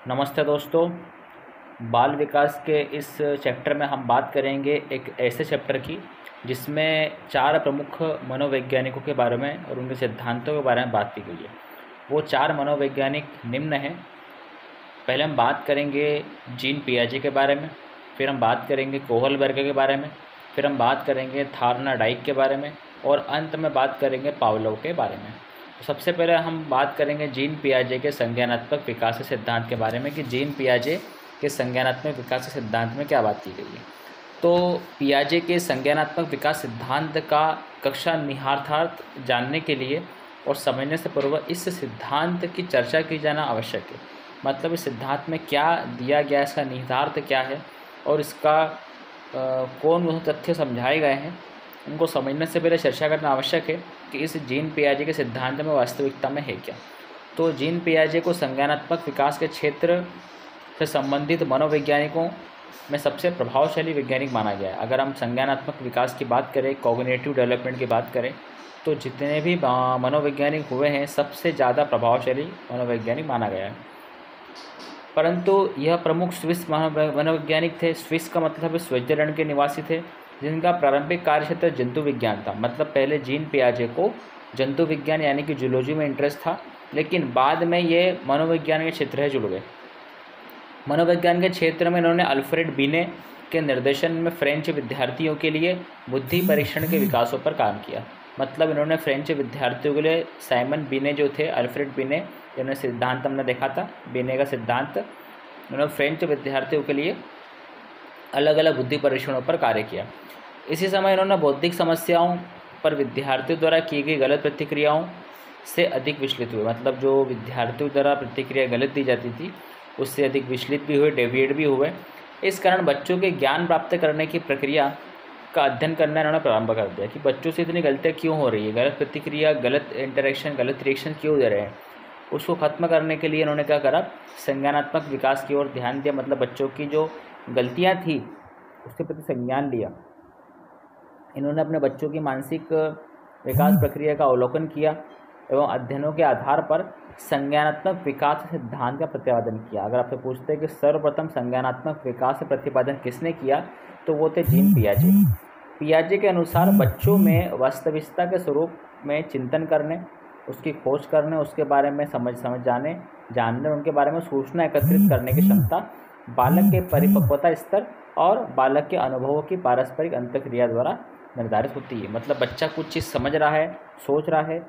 नमस्ते दोस्तों। बाल विकास के इस चैप्टर में हम बात करेंगे एक ऐसे चैप्टर की जिसमें चार प्रमुख मनोवैज्ञानिकों के बारे में और उनके सिद्धांतों के बारे में बात की गई है। वो चार मनोवैज्ञानिक निम्न हैं। पहले हम बात करेंगे जीन पियाजे के बारे में, फिर हम बात करेंगे कोहलबर्ग के बारे में, फिर हम बात करेंगे थार्नाडाइक के बारे में और अंत में बात करेंगे पावलोव के बारे में। तो सबसे पहले हम बात करेंगे जीन पियाजे के संज्ञानात्मक विकास सिद्धांत के बारे में कि जीन पियाजे के संज्ञानात्मक विकास सिद्धांत में क्या बात की गई है। तो पियाजे के संज्ञानात्मक विकास सिद्धांत का कक्षा निहितार्थ जानने के लिए और समझने से पूर्व इस सिद्धांत की चर्चा की जाना आवश्यक है। मतलब इस सिद्धांत में क्या दिया गया, इसका निहितार्थ क्या है और इसका कौन तथ्य समझाए गए हैं, उनको समझने से पहले चर्चा करना आवश्यक है कि इस जीन पियाजे के सिद्धांत में वास्तविकता में है क्या। तो जीन पियाजे को संज्ञानात्मक विकास के क्षेत्र से संबंधित मनोवैज्ञानिकों में सबसे प्रभावशाली वैज्ञानिक माना गया है। अगर हम संज्ञानात्मक विकास की बात करें, कॉग्निटिव डेवलपमेंट की बात करें, तो जितने भी मनोवैज्ञानिक हुए हैं सबसे ज़्यादा प्रभावशाली मनोवैज्ञानिक माना गया है। परंतु यह प्रमुख स्विस मनोवैज्ञानिक थे। स्विस का मतलब है स्विट्जरलैंड के निवासी थे, जिनका प्रारंभिक कार्यक्षेत्र जंतु विज्ञान था। मतलब पहले जीन पियाजे को जंतु विज्ञान यानी कि जूलॉजी में इंटरेस्ट था, लेकिन बाद में ये मनोविज्ञान के क्षेत्र से जुड़ गए। मनोविज्ञान के क्षेत्र में इन्होंने अल्फ्रेड बिने के निर्देशन में फ्रेंच विद्यार्थियों के लिए बुद्धि परीक्षण के विकासों पर काम किया। मतलब इन्होंने फ्रेंच विद्यार्थियों के लिए साइमन बिने जो थे, अल्फ्रेड बिने, इन्होंने सिद्धांत हमने देखा था बिने का सिद्धांत, उन्होंने फ्रेंच विद्यार्थियों के लिए अलग अलग बुद्धि परीक्षणों पर कार्य किया। इसी समय इन्होंने बौद्धिक समस्याओं पर विद्यार्थियों द्वारा की गई गलत प्रतिक्रियाओं से अधिक विचलित हुए। मतलब जो विद्यार्थियों द्वारा प्रतिक्रिया गलत दी जाती थी उससे अधिक विचलित भी हुए, डेविएट भी हुए। इस कारण बच्चों के ज्ञान प्राप्त करने की प्रक्रिया का अध्ययन करना इन्होंने प्रारंभ कर दिया कि बच्चों से इतनी गलतियाँ क्यों हो रही है, गलत प्रतिक्रिया, गलत इंटरेक्शन, गलत रिएक्शन क्यों दे रहे हैं। उसको ख़त्म करने के लिए इन्होंने क्या करा, संज्ञानात्मक विकास की ओर ध्यान दिया। मतलब बच्चों की जो गलतियाँ थी उसके प्रति संज्ञान लिया। इन्होंने अपने बच्चों की मानसिक विकास प्रक्रिया का अवलोकन किया एवं अध्ययनों के आधार पर संज्ञानात्मक विकास सिद्धांत का प्रतिपादन किया। अगर आपसे पूछते हैं कि सर्वप्रथम संज्ञानात्मक विकास प्रतिपादन किसने किया, तो वो थे जीन पियाजे। पियाजे के अनुसार बच्चों में वास्तविकता के स्वरूप में चिंतन करने, उसकी खोज करने, उसके बारे में जानने, उनके बारे में सूचना एकत्रित करने की क्षमता बालक के परिपक्वता स्तर और बालक के अनुभवों की पारस्परिक अंतःक्रिया द्वारा निर्धारित होती है। मतलब बच्चा कुछ चीज़ समझ रहा है, सोच रहा है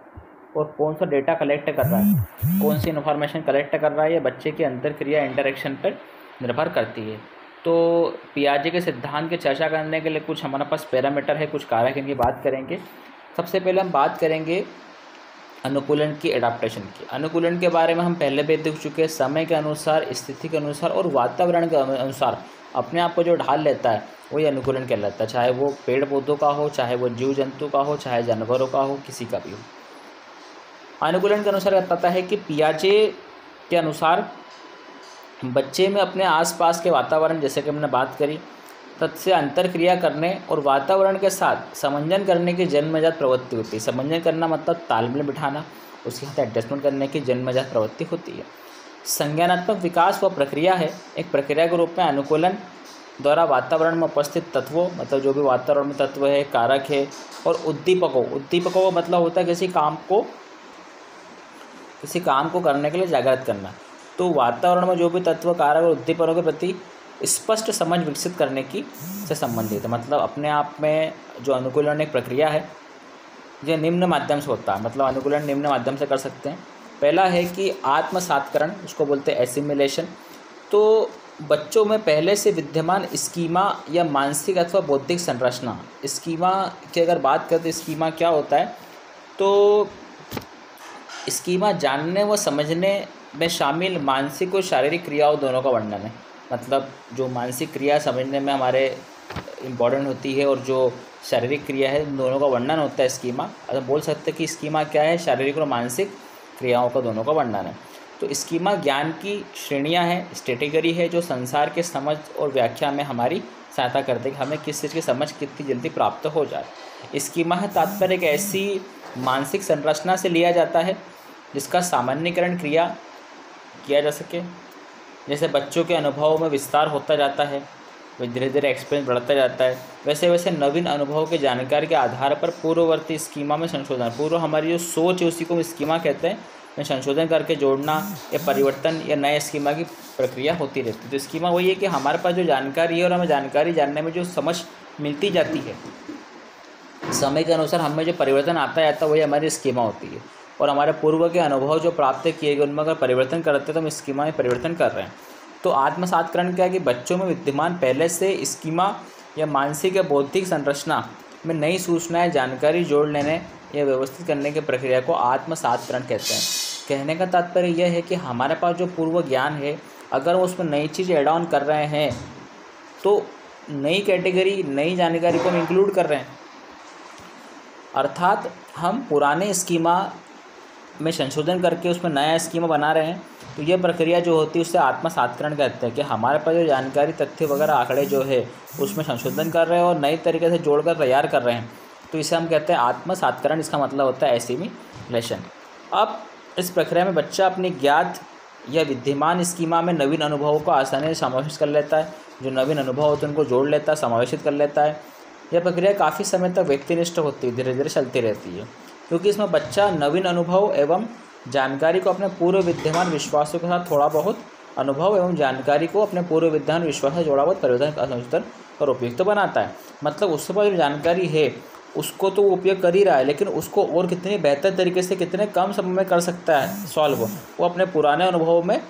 और कौन सा डेटा कलेक्ट कर रहा है, कौन सी इन्फॉर्मेशन कलेक्ट कर रहा है, ये बच्चे की अंतःक्रिया, इंटरेक्शन पर निर्भर करती है। तो पियाजे के सिद्धांत की चर्चा करने के लिए कुछ हमारे पास पैरामीटर है, कुछ कारक, इनकी बात करेंगे। सबसे पहले हम बात करेंगे अनुकूलन की, एडाप्टेशन की। अनुकूलन के बारे में हम पहले भी देख चुके हैं। समय के अनुसार, स्थिति के अनुसार और वातावरण के अनुसार अपने आप को जो ढाल लेता है वही अनुकूलन कहलाता है। चाहे वो पेड़ पौधों का हो, चाहे वो जीव जंतु का हो, चाहे जानवरों का हो, किसी का भी हो। अनुकूलन के अनुसार बताता है कि पियाजे के अनुसार बच्चे में अपने आसपास के वातावरण, जैसे कि हमने बात करी, तत्से अंतरक्रिया करने और वातावरण के साथ समंजन करने की जन्मजात प्रवृत्ति होती है। समंजन करना मतलब तालमेल बिठाना, उसके साथ एडजस्टमेंट करने की जन्मजात प्रवृत्ति होती है। संज्ञानात्मक विकास वह प्रक्रिया है, एक प्रक्रिया के रूप में अनुकूलन द्वारा वातावरण में उपस्थित तत्वों, मतलब जो भी वातावरण में तत्व है, कारक है, और उद्दीपकों का मतलब होता है किसी काम को करने के लिए जागृत करना। तो वातावरण में जो भी तत्व, कारक और उद्दीपकों के प्रति स्पष्ट समझ विकसित करने की से संबंधित है। मतलब अपने आप में जो अनुकूलन एक प्रक्रिया है, जो निम्न माध्यम से होता है। मतलब अनुकूलन निम्न माध्यम से कर सकते हैं। पहला है कि आत्मसात्करण, उसको बोलते हैं एसिमिलेशन। तो बच्चों में पहले से विद्यमान स्कीमा या मानसिक अथवा बौद्धिक संरचना, स्कीमा की अगर बात करें तो स्कीमा क्या होता है, तो स्कीमा जानने व समझने में शामिल मानसिक और शारीरिक क्रियाओं दोनों का वर्णन है। मतलब जो मानसिक क्रिया समझने में हमारे इम्पॉर्टेंट होती है और जो शारीरिक क्रिया है, दोनों का वर्णन होता है स्कीमा। अगर बोल सकते हैं कि स्कीमा क्या है, शारीरिक और मानसिक क्रियाओं का दोनों का वर्णन है। तो स्कीमा ज्ञान की श्रेणियां हैं, स्ट्रेटेगरी है, जो संसार के समझ और व्याख्या में हमारी सहायता करते हैं कि हमें किस चीज़ की समझ कितनी जल्दी प्राप्त हो जाए। स्कीमा है तात्पर्य एक ऐसी मानसिक संरचना से लिया जाता है जिसका सामान्यीकरण किया जा सके जैसे बच्चों के अनुभवों में विस्तार होता जाता है, वे धीरे धीरे एक्सपीरियंस बढ़ता जाता है, वैसे वैसे नवीन अनुभव के जानकारी के आधार पर पूर्ववर्ती स्कीमा में संशोधन, पूर्व हमारी जो सोच है उसी को हम स्कीमा कहते हैं, में संशोधन करके जोड़ना या परिवर्तन या नए स्कीमा की प्रक्रिया होती रहती है। तो स्कीमा वही है कि हमारे पास जो जानकारी है और हमें जानकारी जानने में जो समझ मिलती जाती है, समय के अनुसार हमें जो परिवर्तन आता जाता है वही हमारी स्कीमा होती है। और हमारे पूर्व के अनुभव जो प्राप्त किए गए उनमें अगर परिवर्तन करते हैं तो हम स्कीमा में परिवर्तन कर रहे हैं। तो आत्मसातकरण क्या है कि बच्चों में विद्यमान पहले से स्कीमा या मानसिक या बौद्धिक संरचना में नई सूचनाएं जानकारी जोड़ लेने या व्यवस्थित करने की प्रक्रिया को आत्मसातकरण कहते हैं। कहने का तात्पर्य यह है कि हमारे पास जो पूर्व ज्ञान है, अगर वो उसमें नई चीज़ एड ऑन कर रहे हैं तो नई कैटेगरी नई जानकारी को हम इंक्लूड कर रहे हैं, अर्थात हम पुराने स्कीमा में संशोधन करके उसमें नया स्कीमा बना रहे हैं। तो ये प्रक्रिया जो होती है उससे आत्मसातकरण कहते हैं कि हमारे पास जो जानकारी तथ्य वगैरह आंकड़े जो है उसमें संशोधन कर रहे हैं और नई तरीके से जोड़कर तैयार कर रहे हैं, तो इसे हम कहते हैं आत्मसातकरण। इसका मतलब होता है एसिमिलेशन। अब इस प्रक्रिया में बच्चा अपनी ज्ञात या विद्यमान स्कीमा में नवीन अनुभवों को आसानी से समावेश कर लेता है, जो नवीन अनुभव होते हैं उनको जोड़ लेता है, समावेशित कर लेता है। यह प्रक्रिया काफ़ी समय तक व्यक्तिनिष्ठ होती है, धीरे धीरे चलती रहती है, क्योंकि इसमें बच्चा नवीन अनुभव एवं जानकारी को अपने पूर्व विद्यमान विश्वासों के साथ थोड़ा बहुत अनुभव एवं जानकारी को अपने पूर्व विद्यमान विश्वास से जोड़ा बहुत परिवर्तन का संशोधन और उपयुक्त बनाता है। मतलब उसके पास जो जानकारी है उसको तो वो उपयोग कर ही रहा है, लेकिन उसको और कितने बेहतर तरीके से कितने कम समय में कर सकता है सॉल्व, वो अपने पुराने अनुभवों में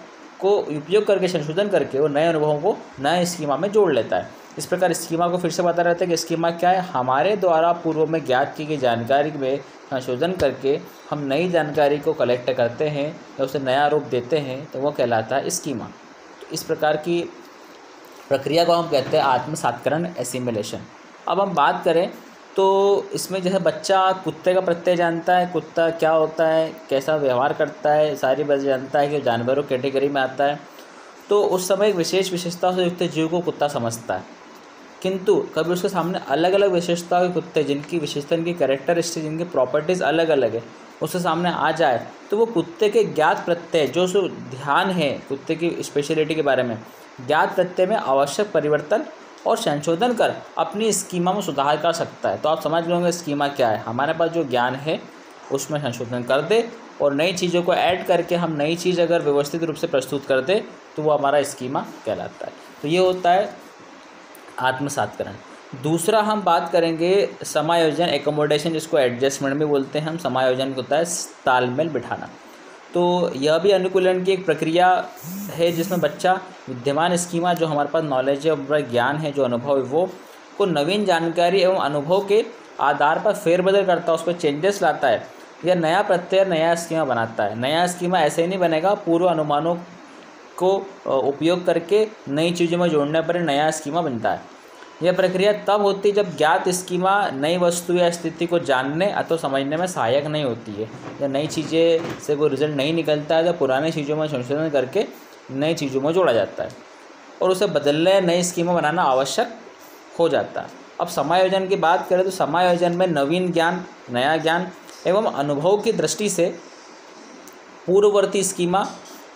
को उपयोग करके संशोधन करके वो नए अनुभवों को नए स्कीमा में जोड़ लेता है। इस प्रकार स्कीमा को फिर से बता रहता है कि स्कीमा क्या है, हमारे द्वारा पूर्व में ज्ञात की गई जानकारी में संशोधन करके हम नई जानकारी को कलेक्ट करते हैं या उसे नया रूप देते हैं, तो वो कहलाता है स्कीमा। तो इस प्रकार की प्रक्रिया को हम कहते हैं आत्मसातकरण, एसिमिलेशन। अब हम बात करें तो इसमें जो है बच्चा कुत्ते का प्रत्यय जानता है, कुत्ता क्या होता है, कैसा व्यवहार करता है, सारी बातें जानता है कि जानवरों कैटेगरी में आता है। तो उस समय एक विशेष विशेषता से युक्त जीव को कुत्ता समझता है, किंतु कभी उसके सामने अलग अलग विशेषता के कुत्ते जिनकी विशेषता, इनकी कैरेक्टरिस्टिक, जिनकी प्रॉपर्टीज़ अलग अलग है, उसके सामने आ जाए तो वो कुत्ते के ज्ञात प्रत्यय जो ध्यान है कुत्ते की स्पेशलिटी के बारे में, ज्ञात प्रत्यय में आवश्यक परिवर्तन और संशोधन कर अपनी स्कीमा में सुधार कर सकता है। तो आप समझ लोगे स्कीमा क्या है, हमारे पास जो ज्ञान है उसमें संशोधन कर दे और नई चीज़ों को ऐड करके हम नई चीज़ अगर व्यवस्थित रूप से प्रस्तुत कर दे तो वो हमारा स्कीमा कहलाता है। तो ये होता है आत्मसातकरण। दूसरा हम बात करेंगे समायोजन, एकोमोडेशन, जिसको एडजस्टमेंट भी बोलते हैं हम। समायोजन होता है तालमेल बिठाना। तो यह भी अनुकूलन की एक प्रक्रिया है जिसमें बच्चा विद्यमान स्कीमा जो हमारे पास नॉलेज है, हमारा ज्ञान है, जो अनुभव है, वो को नवीन जानकारी एवं अनुभव के आधार पर फेरबदल करता है, उस पर चेंजेस लाता है या नया प्रत्यय, नया स्कीमा बनाता है। नया स्कीमा ऐसे ही नहीं बनेगा, पूर्व अनुमानों को उपयोग करके नई चीज़ों में जोड़ने पर नया स्कीमा बनता है। यह प्रक्रिया तब होती है जब ज्ञात स्कीमा नई वस्तु या स्थिति को जानने अथवा समझने में सहायक नहीं होती है, या नई चीज़ें से कोई रिजल्ट नहीं निकलता है, तो पुरानी चीज़ों में संशोधन करके नई चीज़ों में जोड़ा जाता है और उसे बदलने, नई स्कीमा बनाना आवश्यक हो जाता है। अब समायोजन की बात करें तो समायोजन में नवीन ज्ञान, नया ज्ञान एवं अनुभव की दृष्टि से पूर्ववर्ती स्कीमा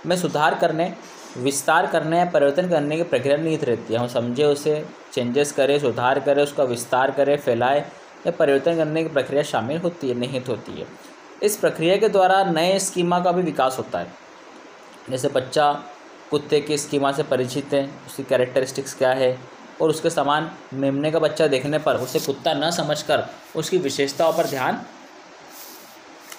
में सुधार करने, विस्तार करने या परिवर्तन करने की प्रक्रिया निहित रहती है। हम समझे, उसे चेंजेस करें, सुधार करें, उसका विस्तार करें, फैलाए या परिवर्तन करने की प्रक्रिया शामिल होती है, निहित होती है। इस प्रक्रिया के द्वारा नए स्कीमा का भी विकास होता है। जैसे बच्चा कुत्ते की स्कीमा से परिचित है, उसकी कैरेक्टरिस्टिक्स क्या है, और उसके समान मेमने का बच्चा देखने पर उसे कुत्ता न समझकर उसकी विशेषताओं पर ध्यान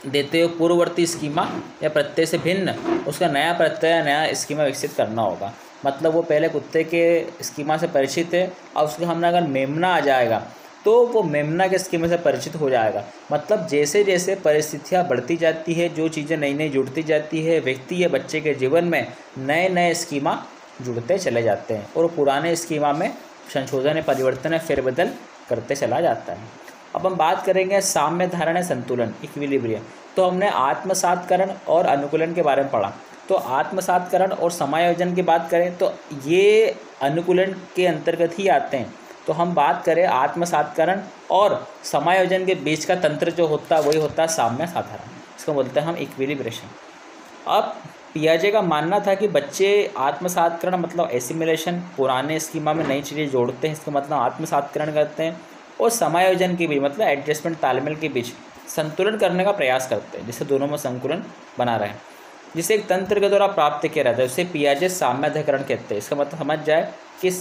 देते हुए पूर्ववर्ती स्कीमा या प्रत्यय से भिन्न उसका नया प्रत्यय, नया स्कीमा विकसित करना होगा। मतलब वो पहले कुत्ते के स्कीमा से परिचित है, और उसके सामने अगर मेमना आ जाएगा तो वो मेमना के स्कीमा से परिचित हो जाएगा। मतलब जैसे जैसे परिस्थितियाँ बढ़ती जाती है, जो चीज़ें नई नई जुड़ती जाती है, व्यक्ति या बच्चे के जीवन में नए नए स्कीमा जुड़ते चले जाते हैं और पुराने स्कीमा में संशोधन, परिवर्तन, फेरबदल करते चला जाता है। अब हम बात करेंगे साम्य धारणा, संतुलन, इक्विलिब्रियम। तो हमने आत्मसातकरण और अनुकूलन के बारे में पढ़ा। तो आत्मसातकरण और समायोजन की बात करें तो ये अनुकूलन के अंतर्गत ही आते हैं। तो हम बात करें आत्मसातकरण और समायोजन के बीच का तंत्र जो होता है वही होता है साम्य साधारण, इसको बोलते हैं हम इक्विलिब्रेशन। अब पियाजे का मानना था कि बच्चे आत्मसात्करण मतलब एसिमिलेशन, पुराने स्कीमा में नई चीज़ें जोड़ते हैं, इसका मतलब आत्मसात्करण करते हैं, और समायोजन के बीच मतलब एडजस्टमेंट, तालमेल के बीच संतुलन करने का प्रयास करते हैं, जिससे दोनों में संतुलन बना रहे, जिसे एक तंत्र के द्वारा प्राप्त किया जाता है। उसे पियाजे साम्याधिकरण कहते हैं। इसका मतलब समझ जाए कि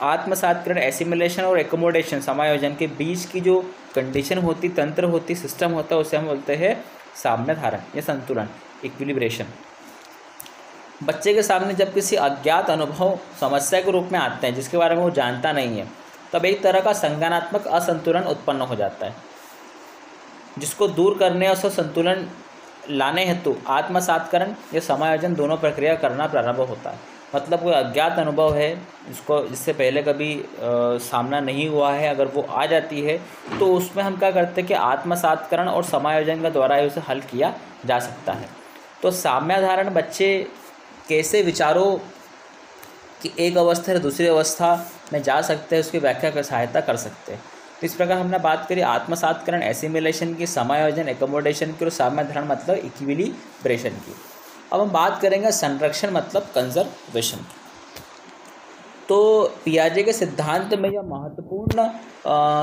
आत्मसात्करण, एसिमिलेशन और एकोमोडेशन, समायोजन के बीच की जो कंडीशन होती, तंत्र होती, सिस्टम होता है, उसे हम बोलते हैं साम्य धारण या संतुलन, इक्विलिब्रेशन। बच्चे के सामने जब किसी अज्ञात अनुभव समस्या के रूप में आते हैं जिसके बारे में वो जानता नहीं है, तब एक तरह का संज्ञानात्मक असंतुलन उत्पन्न हो जाता है, जिसको दूर करने और संतुलन लाने हेतु आत्मसात्करण या समायोजन दोनों प्रक्रिया करना प्रारंभ होता है। मतलब कोई अज्ञात अनुभव है जिससे पहले कभी सामना नहीं हुआ है, अगर वो आ जाती है तो उसमें हम क्या करते हैं कि आत्मसात्करण और समायोजन के द्वारा ही उसे हल किया जा सकता है। तो साम्याधारण बच्चे कैसे विचारों कि एक अवस्था से दूसरी अवस्था में जा सकते हैं, उसकी व्याख्या कर सहायता कर सकते हैं। तो इस प्रकार हमने बात करी आत्मसात्करण, एसिमिलेशन की, समायोजन, एकोमोडेशन की, और साम्याधारण मतलब इक्विलिब्रेशन की। अब हम बात करेंगे संरक्षण मतलब कंजर्वेशन की। तो पियाजे के सिद्धांत में यह महत्वपूर्ण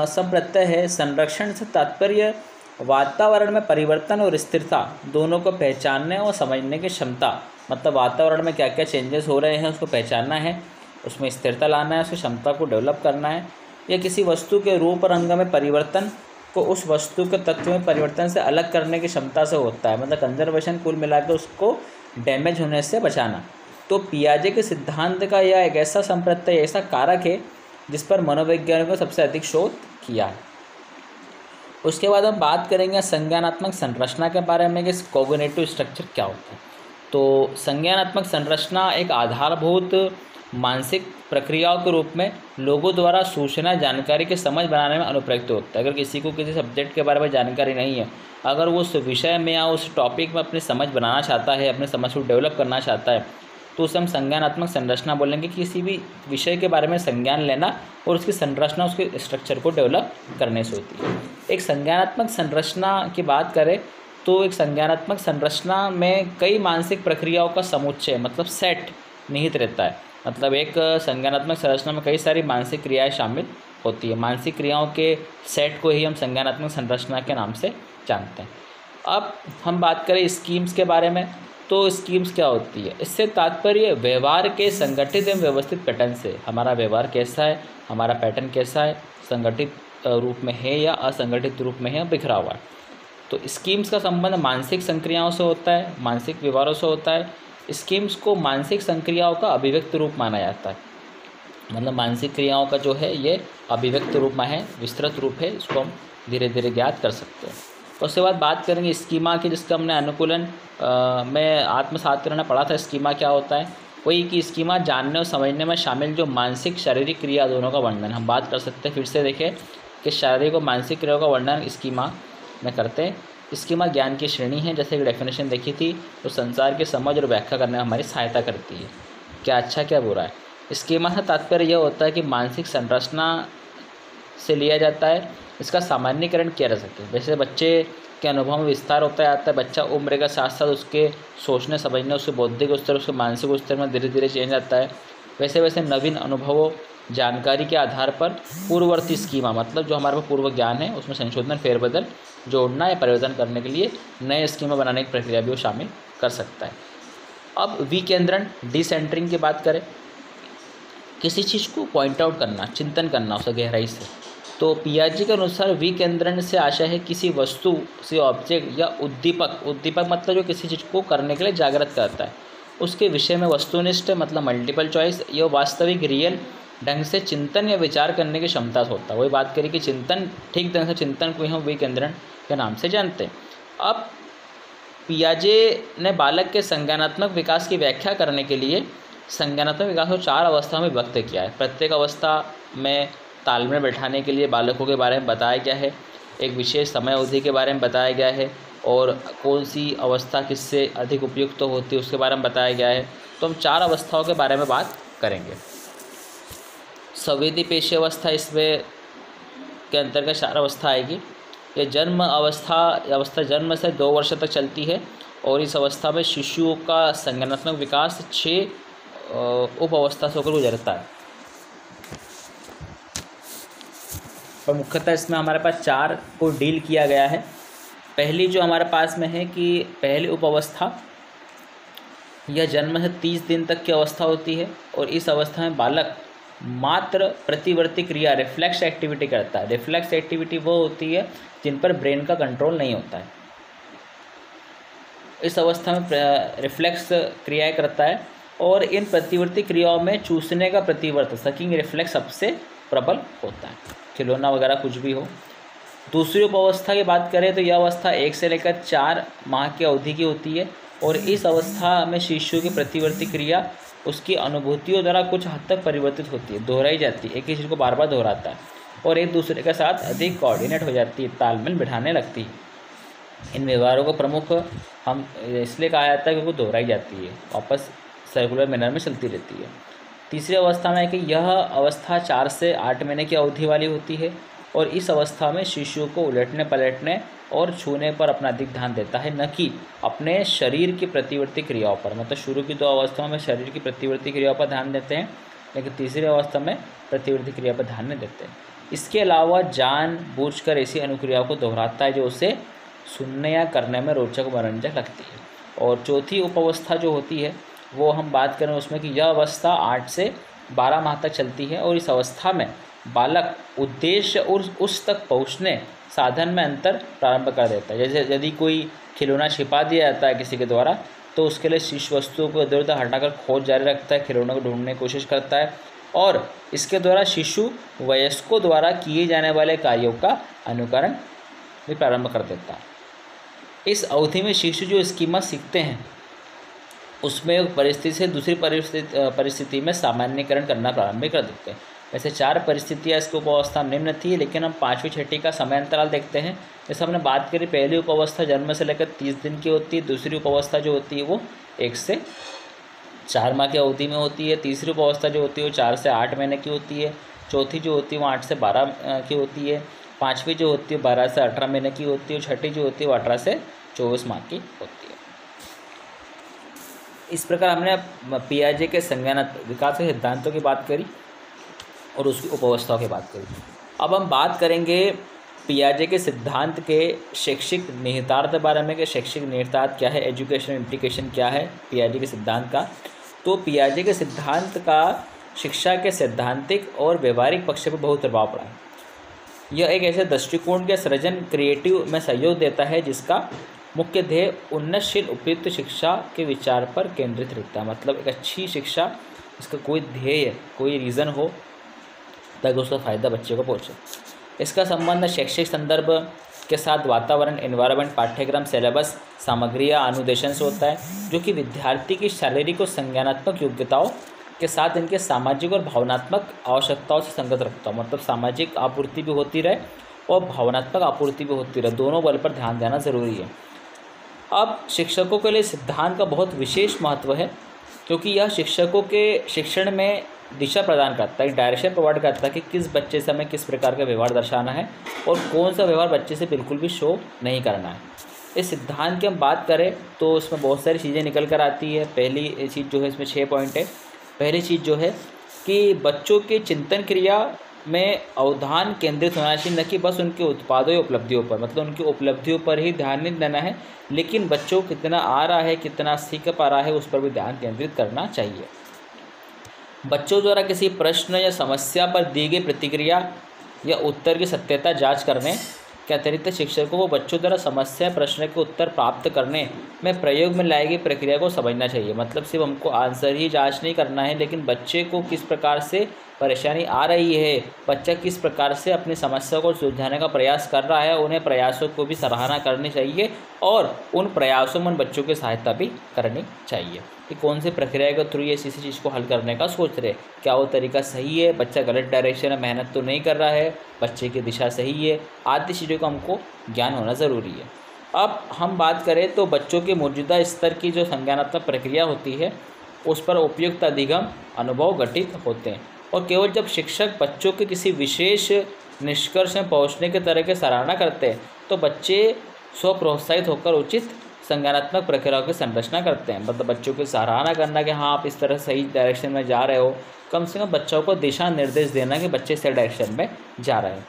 संप्रत्यय है। संरक्षण से तात्पर्य वातावरण में परिवर्तन और स्थिरता दोनों को पहचानने और समझने की क्षमता, मतलब वातावरण में क्या क्या चेंजेस हो रहे हैं उसको पहचानना है, उसमें स्थिरता लाना है, उसकी क्षमता को डेवलप करना है, या किसी वस्तु के रूप और अंग में परिवर्तन को उस वस्तु के तत्व में परिवर्तन से अलग करने की क्षमता से होता है। मतलब कंजर्वेशन कुल मिलाकर उसको डैमेज होने से बचाना। तो पियाजे के सिद्धांत का यह एक ऐसा संप्रत्यय, ऐसा कारक है जिस पर मनोवैज्ञानिकों ने सबसे अधिक शोध किया है। उसके बाद हम बात करेंगे संज्ञानात्मक संरचना के बारे में कि कॉग्निटिव स्ट्रक्चर क्या होता है। तो संज्ञानात्मक संरचना एक आधारभूत मानसिक प्रक्रियाओं के रूप में लोगों द्वारा सूचना, जानकारी की समझ बनाने में अनुप्रयुक्त होता है। अगर किसी को किसी सब्जेक्ट के बारे में जानकारी नहीं है, अगर वो उस विषय में या उस टॉपिक में अपनी समझ बनाना चाहता है, अपनी समझ को डेवलप करना चाहता है, तो उसे हम संज्ञानात्मक संरचना बोलेंगे। किसी भी विषय के बारे में संज्ञान लेना और उसकी संरचना, उसके स्ट्रक्चर को डेवलप करने से होती है। एक संज्ञानात्मक संरचना की बात करें तो एक संज्ञानात्मक संरचना में कई मानसिक प्रक्रियाओं का समुच्चय मतलब सेट निहित रहता है। मतलब एक संज्ञानात्मक संरचना में कई सारी मानसिक क्रियाएं शामिल होती है। मानसिक क्रियाओं के सेट को ही हम संज्ञानात्मक संरचना के नाम से जानते हैं। अब हम बात करें स्कीम्स के बारे में, तो स्कीम्स क्या होती है, इससे तात्पर्य व्यवहार के संगठित एवं व्यवस्थित पैटर्न से। हमारा व्यवहार कैसा है, हमारा पैटर्न कैसा है, संगठित रूप में है या असंगठित रूप में है, बिखरा हुआ है। तो स्कीम्स का संबंध मानसिक संक्रियाओं से होता है, मानसिक व्यवहारों से होता है। स्कीम्स को मानसिक संक्रियाओं का अभिव्यक्त रूप माना जाता है। मतलब मानसिक क्रियाओं का जो है ये अभिव्यक्त रूप में है, विस्तृत रूप है, इसको हम धीरे धीरे ज्ञात कर सकते हैं। उसके बाद बात करेंगे स्कीमा की, जिसका हमने अनुकूलन में आत्मसात्करण पढ़ा था। स्कीमा क्या होता है, वही कि स्कीमा जानने और समझने में शामिल जो मानसिक शारीरिक क्रिया दोनों का वर्णन हम बात कर सकते हैं। फिर से देखें कि शारीरिक और मानसिक क्रियाओं का वर्णन स्कीमा में करते हैं। स्कीमा ज्ञान की श्रेणी है, जैसे एक डेफिनेशन देखी थी, तो संसार की समझ और व्याख्या करने में हमारी सहायता करती है, क्या अच्छा क्या बुरा है। स्कीमा का तात्पर्य यह होता है कि मानसिक संरचना से लिया जाता है, इसका सामान्यीकरण किया जा सके। वैसे बच्चे के अनुभव में विस्तार होता जाता है, बच्चा उम्र के साथ साथ उसके सोचने समझने, उसके बौद्धिक स्तर, उसके मानसिक स्तर में धीरे धीरे चेंज आता है। वैसे वैसे नवीन अनुभवों, जानकारी के आधार पर पूर्ववर्ती स्कीमा मतलब जो हमारे पास पूर्व ज्ञान है उसमें संशोधन, फेरबदल, जोड़ना या परिवर्तन करने के लिए नए स्कीमा बनाने की प्रक्रिया भी वो शामिल कर सकता है। अब विकेंद्रण, डिसेंटरिंग की बात करें, किसी चीज़ को पॉइंट आउट करना, चिंतन करना उसे गहराई से। तो पियाजे के अनुसार विकेंद्रण से आशय है किसी वस्तु, किसी ऑब्जेक्ट या उद्दीपक मतलब जो किसी चीज़ को करने के लिए जागृत करता है, उसके विषय में वस्तुनिष्ठ मतलब मल्टीपल चॉइस या वास्तविक रियल ढंग से चिंतन या विचार करने की क्षमता से होता है। वही बात करी कि चिंतन, ठीक ढंग से चिंतन को हम विकेंद्रण के नाम से जानते हैं। अब पियाजे ने बालक के संज्ञानात्मक विकास की व्याख्या करने के लिए संज्ञानात्मक विकास को 4 अवस्थाओं में व्यक्त किया है। प्रत्येक अवस्था में तालमेल बैठाने के लिए बालकों के बारे में बताया गया है, एक विशेष समय अवधि के बारे में बताया गया है, और कौन सी अवस्था किससे अधिक उपयुक्त होती है उसके बारे में बताया गया है। तो हम 4 अवस्थाओं के बारे में बात करेंगे। संवेदी पेशी अवस्था इसमें के अंतर्गत 4 अवस्था आएगी। ये जन्म अवस्था जन्म से 2 वर्ष तक चलती है और इस अवस्था में शिशुओं का संज्ञानात्मक विकास 6 उप अवस्था से होकर गुजरता है। और मुख्यतः इसमें हमारे पास 4 को डील किया गया है। पहली जो हमारे पास में है कि पहली उप अवस्था यह जन्म से 30 दिन तक की अवस्था होती है और इस अवस्था में बालक मात्र प्रतिवर्ती क्रिया रिफ्लेक्स एक्टिविटी करता है। रिफ्लेक्स एक्टिविटी वो होती है जिन पर ब्रेन का कंट्रोल नहीं होता है। इस अवस्था में रिफ्लेक्स क्रियाएं करता है और इन प्रतिवर्ती क्रियाओं में चूसने का प्रतिवर्त सकिंग रिफ्लेक्स सबसे प्रबल होता है, खिलौना वगैरह कुछ भी हो। दूसरी उप अवस्था की बात करें तो यह अवस्था 1 से लेकर 4 माह की अवधि की होती है और इस अवस्था में शिशु की प्रतिवर्ती क्रिया उसकी अनुभूतियों द्वारा कुछ हद तक परिवर्तित होती है, दोहराई जाती है, एक ही चीज़ को बार बार दोहराता है और एक दूसरे के साथ अधिक कोऑर्डिनेट हो जाती है, तालमेल बिठाने लगती है। इन व्यवहारों को प्रमुख हम इसलिए कहा जाता है क्योंकि दोहराई जाती है, वापस सर्कुलर मैनर में चलती रहती है। तीसरी अवस्था में है कि यह अवस्था 4 से 8 महीने की अवधि वाली होती है और इस अवस्था में शिशु को उलटने पलटने और छूने पर अपना अधिक ध्यान देता है, न कि अपने शरीर की प्रतिवर्ती क्रियाओं पर। मतलब शुरू की 2 अवस्थाओं में शरीर की प्रतिवर्ती क्रियाओं पर ध्यान देते हैं, लेकिन तीसरी अवस्था में प्रतिवर्ती क्रिया पर ध्यान नहीं देते हैं। इसके अलावा जानबूझकर ऐसी अनुक्रियाओं को दोहराता है जो उसे सुनने या करने में रोचक मनोरंजक लगती है। और चौथी उपावस्था जो होती है वो हम बात करें उसमें कि यह अवस्था 8 से 12 माह तक चलती है और इस अवस्था में बालक उद्देश्य और उस तक पहुँचने साधन में अंतर प्रारंभ कर देता है। जैसे यदि कोई खिलौना छिपा दिया जाता है किसी के द्वारा तो उसके लिए शिशु वस्तुओं को इधर उधर हटाकर खोज जारी रखता है, खिलौनों को ढूंढने की कोशिश करता है और इसके द्वारा शिशु वयस्कों द्वारा किए जाने वाले कार्यों का अनुकरण भी प्रारंभ कर देता है। इस अवधि में शिशु जो स्कीमा सीखते हैं उसमें एक परिस्थिति से दूसरी परिस्थिति में सामान्यीकरण करना प्रारंभ कर देते हैं। वैसे 4 परिस्थितियाँ इसकी उपावस्था निम्न थी, लेकिन हम 5वीं 6ठी का समय अंतराल देखते हैं। जैसे हमने बात करी, पहली उपावस्था जन्म से लेकर 30 दिन की होती है, दूसरी उपावस्था जो होती है वो 1 से 4 माह की अवधि में होती है, तीसरी उपावस्था जो होती है वो 4 से 8 महीने की होती है, चौथी जो होती है वो 8 से 12 की होती है, 5वीं जो होती है 12 से 18 महीने की होती है और 6ठी जो होती है वो 18 से 24 माह की होती है। इस प्रकार हमने पियाजे के संज्ञानात्मक विकास के सिद्धांतों की बात करी और उसकी उपावस्थाओं की बात करी। अब हम बात करेंगे पियाजे के सिद्धांत के शैक्षिक निहितार्थ बारे में कि शैक्षिक निहितार्थ क्या है, एजुकेशन इम्प्लीकेशन क्या है पियाजे के सिद्धांत का। तो पियाजे के सिद्धांत का शिक्षा के सैद्धांतिक और व्यवहारिक पक्ष पर बहुत प्रभाव पड़ा है। यह एक ऐसे दृष्टिकोण के सृजन क्रिएटिव में सहयोग देता है जिसका मुख्य ध्येय उन्नतशील उपयुक्त शिक्षा के विचार पर केंद्रित रहता है। मतलब एक अच्छी शिक्षा, इसका कोई ध्येय, कोई रीज़न हो ताकि उसका फ़ायदा बच्चे को पहुँचे। इसका संबंध शैक्षिक संदर्भ के साथ वातावरण, एनवायरनमेंट, पाठ्यक्रम, सिलेबस, सामग्रियाँ, अनुदेशन से होता है, जो कि विद्यार्थी की शारीरिक और संज्ञानात्मक योग्यताओं के साथ इनके सामाजिक और भावनात्मक आवश्यकताओं से संगत रखता हूँ। मतलब सामाजिक आपूर्ति भी होती रहे और भावनात्मक आपूर्ति भी होती रहे, दोनों बल पर ध्यान देना ज़रूरी है। अब शिक्षकों के लिए सिद्धांत का बहुत विशेष महत्व है क्योंकि यह शिक्षकों के शिक्षण में दिशा प्रदान करता है, डायरेक्शन प्रोवाइड करता है कि किस बच्चे से हमें किस प्रकार का व्यवहार दर्शाना है और कौन सा व्यवहार बच्चे से बिल्कुल भी शो नहीं करना है। इस सिद्धांत की हम बात करें तो इसमें बहुत सारी चीज़ें निकल कर आती है। पहली चीज़ जो है, इसमें 6 पॉइंट है। पहली चीज़ जो है कि बच्चों के चिंतन क्रिया में अवधान केंद्रित होना चाहिए, न कि बस उनके उत्पादों या उपलब्धियों पर। मतलब उनकी उपलब्धियों पर ही ध्यान नहीं देना है, लेकिन बच्चों को कितना आ रहा है, कितना सीख पा रहा है, उस पर भी ध्यान केंद्रित करना चाहिए। बच्चों द्वारा किसी प्रश्न या समस्या पर दी गई प्रतिक्रिया या उत्तर की सत्यता जांच करने के अतिरिक्त शिक्षकों को बच्चों द्वारा समस्या प्रश्न के उत्तर प्राप्त करने में प्रयोग में लाई गई प्रक्रिया को समझना चाहिए। मतलब सिर्फ हमको आंसर ही जांच नहीं करना है, लेकिन बच्चे को किस प्रकार से परेशानी आ रही है, बच्चा किस प्रकार से अपनी समस्या को सुलझाने का प्रयास कर रहा है, उन्हें प्रयासों को भी सराहना करनी चाहिए और उन प्रयासों में बच्चों की सहायता भी करनी चाहिए कि कौन सी प्रक्रिया के थ्रू ये इसी चीज़ को हल करने का सोच रहे, क्या वो तरीका सही है, बच्चा गलत डायरेक्शन में मेहनत तो नहीं कर रहा है, बच्चे की दिशा सही है, आदि चीज़ों का हमको ज्ञान होना ज़रूरी है। अब हम बात करें तो बच्चों के मौजूदा स्तर की जो संज्ञानात्मक प्रक्रिया होती है उस पर उपयुक्त अधिगम अनुभव गठित होते हैं और केवल जब शिक्षक बच्चों के किसी विशेष निष्कर्ष में पहुंचने के तरह की सराहना करते हैं तो बच्चे स्वप्रोत्साहित होकर उचित संज्ञानात्मक प्रक्रियाओं की संरचना करते हैं। मतलब बच्चों की सराहना करना कि हाँ आप इस तरह सही डायरेक्शन में जा रहे हो, कम से कम बच्चों को दिशा निर्देश देना कि बच्चे सही डायरेक्शन में जा रहे हैं।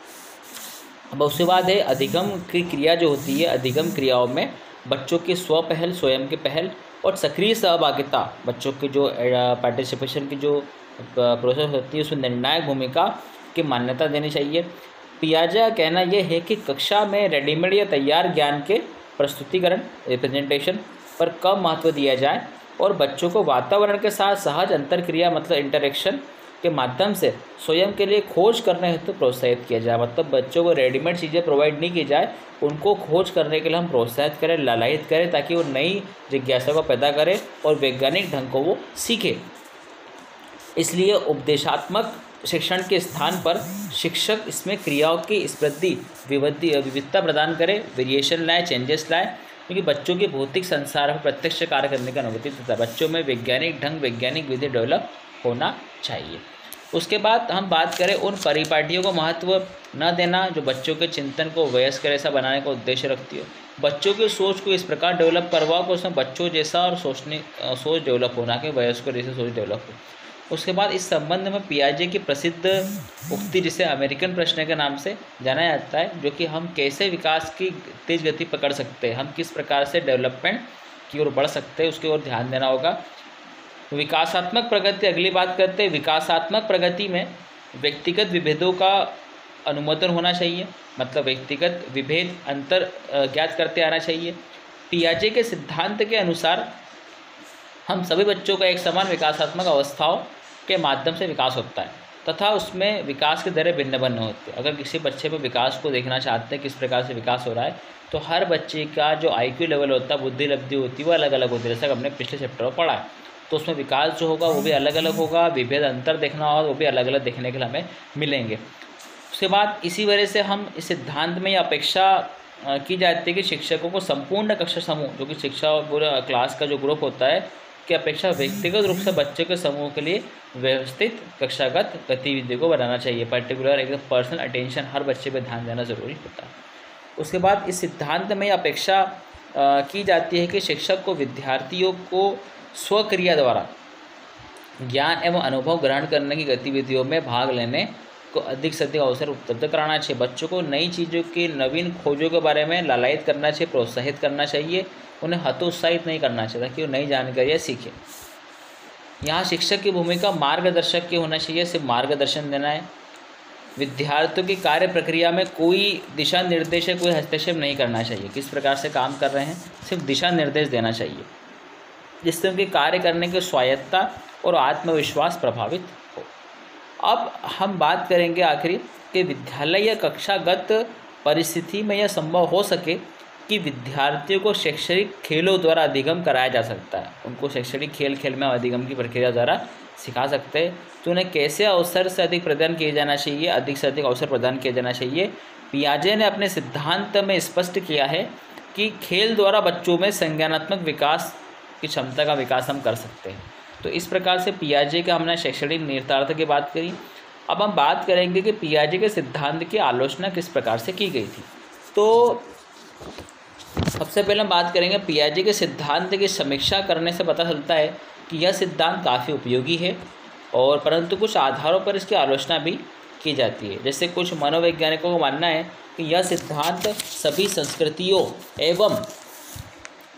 अब उसके बाद है अधिगम की क्रिया जो होती है। अधिगम क्रियाओं में बच्चों की स्वपहल, स्वयं की पहल और सक्रिय सहभागिता, बच्चों की जो पार्टिसिपेशन की जो प्रोसेस होती है उसमें निर्णायक भूमिका की मान्यता देनी चाहिए। पियाजे का कहना यह है कि कक्षा में रेडीमेड या तैयार ज्ञान के प्रस्तुतिकरण, रिप्रेजेंटेशन पर कम महत्व दिया जाए और बच्चों को वातावरण के साथ सहज अंतरक्रिया मतलब इंटरेक्शन के माध्यम से स्वयं के लिए खोज करने हेतु प्रोत्साहित किया जाए। मतलब बच्चों को रेडीमेड चीज़ें प्रोवाइड नहीं की जाए, उनको खोज करने के लिए हम प्रोत्साहित करें, लालायित करें, ताकि वो नई जिज्ञासा को पैदा करें और वैज्ञानिक ढंग को वो सीखे। इसलिए उपदेशात्मक शिक्षण के स्थान पर शिक्षक इसमें क्रियाओं की स्मृति विविधता प्रदान करे, वेरिएशन लाए, चेंजेस लाए, क्योंकि बच्चों के भौतिक संसार पर प्रत्यक्ष कार्य करने का अनुभूति तथा बच्चों में वैज्ञानिक ढंग, वैज्ञानिक विधि डेवलप होना चाहिए। उसके बाद हम बात करें उन परिपाटियों को महत्व न देना जो बच्चों के चिंतन को वयस्क जैसा बनाने का उद्देश्य रखती हो। बच्चों की सोच को इस प्रकार डेवलप करवाओ कि उसमें बच्चों जैसा और सोच डेवलप होना कि वयस्कों जैसे सोच डेवलप हो। उसके बाद इस संबंध में पियाजे की प्रसिद्ध उक्ति जिसे अमेरिकन प्रश्न के नाम से जाना जाता है, जो कि हम कैसे विकास की तेज गति पकड़ सकते हैं, हम किस प्रकार से डेवलपमेंट की ओर बढ़ सकते हैं, उसकी ओर ध्यान देना होगा। विकासात्मक प्रगति, अगली बात करते हैं। विकासात्मक प्रगति में व्यक्तिगत विभेदों का अनुमोदन होना चाहिए, मतलब व्यक्तिगत विभेद अंतर ज्ञात करते आना चाहिए। पियाजे के सिद्धांत के अनुसार हम सभी बच्चों का एक समान विकासात्मक अवस्थाओं के माध्यम से विकास होता है तथा उसमें विकास की दरें भिन्न भिन्न होती है। अगर किसी बच्चे में विकास को देखना चाहते हैं किस प्रकार से विकास हो रहा है, तो हर बच्चे का जो IQ लेवल होता है, बुद्धि लब्धि होती है, वो अलग अलग होती है। जैसा कि हमने पिछले चैप्टर में पढ़ा है, तो उसमें विकास जो होगा वो भी अलग अलग होगा, विभेद अंतर देखना होगा वो भी अलग अलग देखने के लिए हमें मिलेंगे। उसके बाद इसी वजह से हम इस सिद्धांत में अपेक्षा की जाती है कि शिक्षकों को संपूर्ण कक्षा समूह, जो कि शिक्षा पूरा क्लास का जो ग्रुप होता है, की अपेक्षा व्यक्तिगत रूप से बच्चे के समूह के लिए व्यवस्थित कक्षागत गतिविधि को बनाना चाहिए। पर्टिकुलर एकदम पर्सनल अटेंशन हर बच्चे पे ध्यान देना जरूरी होता है। उसके बाद इस सिद्धांत में अपेक्षा की जाती है कि शिक्षक को विद्यार्थियों को स्वक्रिया द्वारा ज्ञान एवं अनुभव ग्रहण करने की गतिविधियों में भाग लेने को अधिक से अधिक अवसर उपलब्ध कराना चाहिए। बच्चों को नई चीज़ों की, नवीन खोजों के बारे में लालायित करना चाहिए, प्रोत्साहित करना चाहिए, उन्हें हतोत्साहित नहीं करना चाहिए ताकि वो नई जानकारियाँ सीखें। यहाँ शिक्षक की भूमिका मार्गदर्शक की होना चाहिए, सिर्फ मार्गदर्शन देना है। विद्यार्थियों की कार्य प्रक्रिया में कोई दिशा निर्देश, कोई हस्तक्षेप नहीं करना चाहिए। किस प्रकार से काम कर रहे हैं, सिर्फ दिशा निर्देश देना चाहिए, जिससे उनके कार्य करने की स्वायत्ता और आत्मविश्वास प्रभावित हो। अब हम बात करेंगे आखिरी कि विद्यालय या कक्षागत परिस्थिति में यह संभव हो सके कि विद्यार्थियों को शैक्षणिक खेलों द्वारा अधिगम कराया जा सकता है। उनको शैक्षणिक खेल में अधिगम की प्रक्रिया द्वारा सिखा सकते हैं। तो उन्हें कैसे अवसर से अधिक प्रदान किया जाना चाहिए, अधिक से अधिक अवसर प्रदान किया जाना चाहिए। पियाजे ने अपने सिद्धांत में स्पष्ट किया है कि खेल द्वारा बच्चों में संज्ञानात्मक विकास की क्षमता का विकास हम कर सकते हैं। तो इस प्रकार से पियाजे का हमने शैक्षणिक निहितार्थ की बात करी। अब हम बात करेंगे कि पियाजे के सिद्धांत की आलोचना किस प्रकार से की गई थी। तो सबसे पहले हम बात करेंगे पियाजे के सिद्धांत की समीक्षा करने से पता चलता है कि यह सिद्धांत काफ़ी उपयोगी है, और परंतु कुछ आधारों पर इसकी आलोचना भी की जाती है। जैसे कुछ मनोवैज्ञानिकों का मानना है कि यह सिद्धांत सभी संस्कृतियों एवं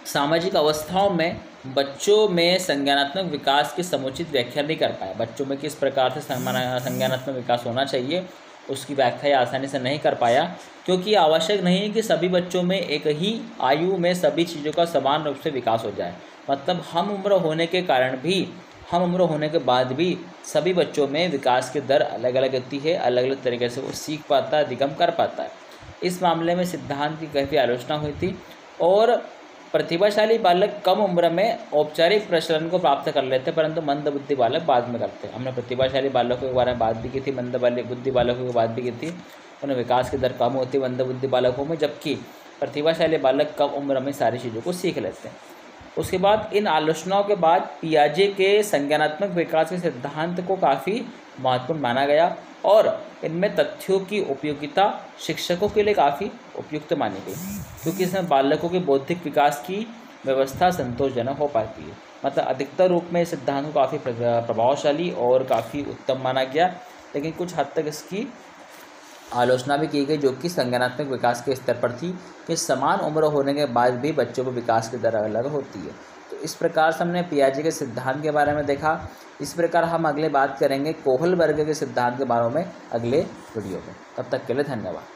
सामाजिक अवस्थाओं में बच्चों में संज्ञानात्मक विकास की समुचित व्याख्या नहीं कर पाया। बच्चों में किस प्रकार से संज्ञानात्मक विकास होना चाहिए उसकी व्याख्या आसानी से नहीं कर पाया, क्योंकि आवश्यक नहीं है कि सभी बच्चों में एक ही आयु में सभी चीज़ों का समान रूप से विकास हो जाए। मतलब हम उम्र होने के कारण भी, हम उम्र होने के बाद भी सभी बच्चों में विकास की दर अलग अलग होती है, अलग अलग तरीके से वो सीख पाता है, अधिगम कर पाता है। इस मामले में सिद्धांत की काफ़ी आलोचना हुई थी, और प्रतिभाशाली बालक कम उम्र में औपचारिक प्रचलन को प्राप्त कर लेते हैं, परंतु मंदबुद्धि बालक बाद में करते हैं। हमने प्रतिभाशाली बालकों के बारे में बात भी की थी, मंदबुद्धि बालकों की बात भी की थी। उन्हें विकास की दर कम होती है मंदबुद्धि बालकों में, जबकि प्रतिभाशाली बालक कम उम्र में सारी चीज़ों को सीख लेते हैं। उसके बाद इन आलोचनाओं के बाद पियाजे के संज्ञानात्मक विकास के सिद्धांत को काफ़ी महत्वपूर्ण माना गया, और इनमें तथ्यों की उपयोगिता शिक्षकों के लिए काफ़ी उपयुक्त मानी गई, क्योंकि इसमें बालकों के बौद्धिक विकास की व्यवस्था संतोषजनक हो पाती है। मतलब अधिकतर रूप में इस सिद्धांत को काफ़ी प्रभावशाली और काफ़ी उत्तम माना गया, लेकिन कुछ हद तक इसकी आलोचना भी की गई, जो कि संज्ञानात्मक विकास के स्तर पर थी कि समान उम्र होने के बाद भी बच्चों को विकास की दर अलग होती है। तो इस प्रकार से हमने पियाजे के सिद्धांत के बारे में देखा। इस प्रकार हम अगले बात करेंगे कोहलबर्ग के सिद्धांत के बारे में अगले वीडियो में। तब तक के लिए धन्यवाद।